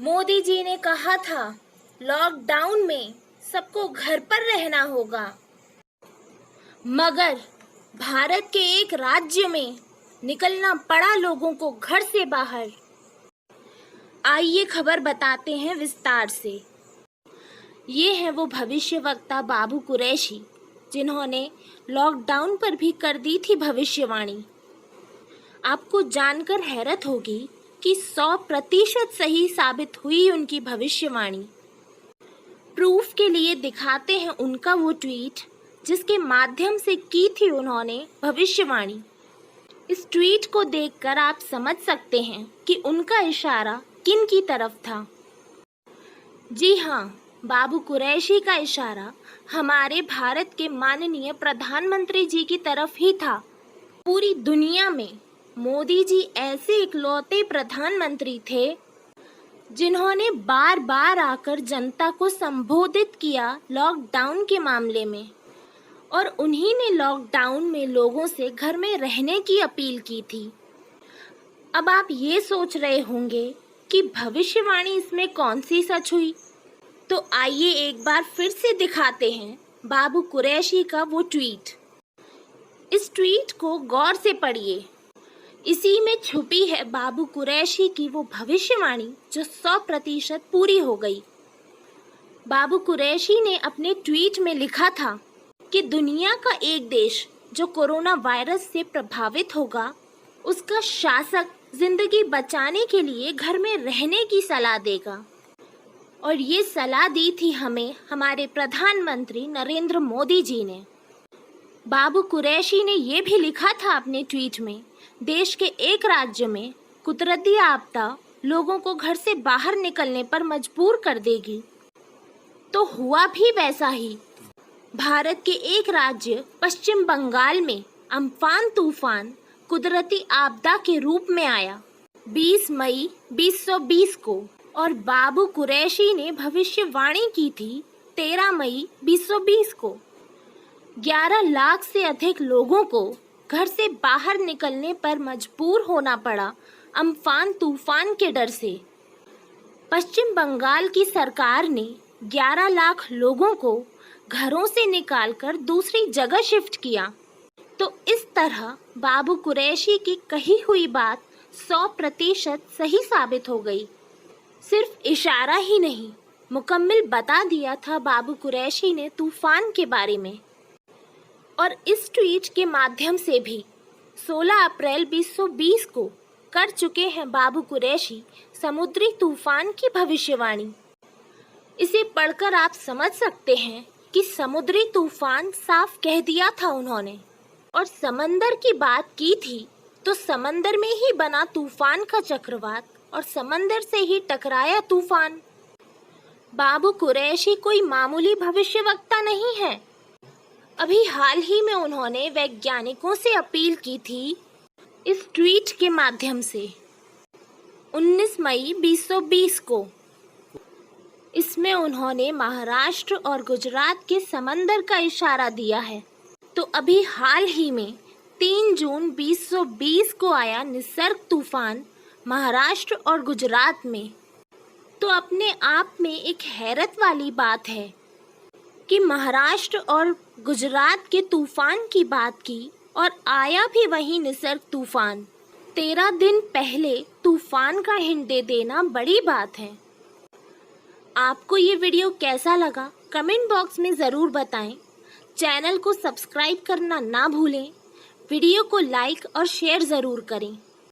मोदी जी ने कहा था लॉकडाउन में सबको घर पर रहना होगा, मगर भारत के एक राज्य में निकलना पड़ा लोगों को घर से बाहर। आइए खबर बताते हैं विस्तार से। ये है वो भविष्यवक्ता बाबू कुरैशी जिन्होंने लॉकडाउन पर भी कर दी थी भविष्यवाणी। आपको जानकर हैरत होगी कि 100% सही साबित हुई उनकी भविष्यवाणी। प्रूफ के लिए दिखाते हैं उनका वो ट्वीट जिसके माध्यम से की थी उन्होंने भविष्यवाणी। इस ट्वीट को देखकर आप समझ सकते हैं कि उनका इशारा किन की तरफ था। जी हाँ, बाबू कुरैशी का इशारा हमारे भारत के माननीय प्रधानमंत्री जी की तरफ ही था। पूरी दुनिया में मोदी जी ऐसे इकलौते प्रधानमंत्री थे जिन्होंने बार बार आकर जनता को संबोधित किया लॉकडाउन के मामले में, और उन्हीं ने लॉकडाउन में लोगों से घर में रहने की अपील की थी। अब आप ये सोच रहे होंगे कि भविष्यवाणी इसमें कौन सी सच हुई, तो आइए एक बार फिर से दिखाते हैं बाबू कुरैशी का वो ट्वीट। इस ट्वीट को गौर से पढ़िए। इसी में छुपी है बाबू कुरैशी की वो भविष्यवाणी जो 100% पूरी हो गई। बाबू कुरैशी ने अपने ट्वीट में लिखा था कि दुनिया का एक देश जो कोरोना वायरस से प्रभावित होगा, उसका शासक जिंदगी बचाने के लिए घर में रहने की सलाह देगा। और ये सलाह दी थी हमें हमारे प्रधानमंत्री नरेंद्र मोदी जी ने। बाबू कुरैशी ने ये भी लिखा था अपने ट्वीट में, देश के एक राज्य में कुदरती आपदा लोगों को घर से बाहर निकलने पर मजबूर कर देगी। तो हुआ भी वैसा ही। भारत के एक राज्य पश्चिम बंगाल में अम्फान तूफान कुदरती आपदा के रूप में आया 20 मई 2020 को, और बाबू कुरैशी ने भविष्यवाणी की थी 13 मई 2020 को। 11 लाख से अधिक लोगों को घर से बाहर निकलने पर मजबूर होना पड़ा अम्फान तूफान के डर से। पश्चिम बंगाल की सरकार ने 11 लाख लोगों को घरों से निकालकर दूसरी जगह शिफ्ट किया। तो इस तरह बाबू कुरैशी की कही हुई बात 100% सही साबित हो गई। सिर्फ इशारा ही नहीं, मुकम्मल बता दिया था बाबू कुरैशी ने तूफान के बारे में। और इस ट्वीट के माध्यम से भी 16 अप्रैल 2020 को कर चुके हैं बाबू कुरैशी समुद्री तूफान की भविष्यवाणी। इसे पढ़कर आप समझ सकते हैं कि समुद्री तूफान साफ कह दिया था उन्होंने। और समंदर की बात की थी तो समंदर में ही बना तूफान का चक्रवात और समंदर से ही टकराया तूफान। बाबू कुरैशी कोई मामूली भविष्यवक्ता नहीं है। अभी हाल ही में उन्होंने वैज्ञानिकों से अपील की थी इस ट्वीट के माध्यम से 19 मई 2020 को। इसमें उन्होंने महाराष्ट्र और गुजरात के समंदर का इशारा दिया है। तो अभी हाल ही में 3 जून 2020 को आया निसर्ग तूफान महाराष्ट्र और गुजरात में। तो अपने आप में एक हैरत वाली बात है कि महाराष्ट्र और गुजरात के तूफान की बात की और आया भी वही निसर्ग तूफान। 13 दिन पहले तूफान का हिंट दे देना बड़ी बात है। आपको ये वीडियो कैसा लगा कमेंट बॉक्स में ज़रूर बताएं। चैनल को सब्सक्राइब करना ना भूलें। वीडियो को लाइक और शेयर ज़रूर करें।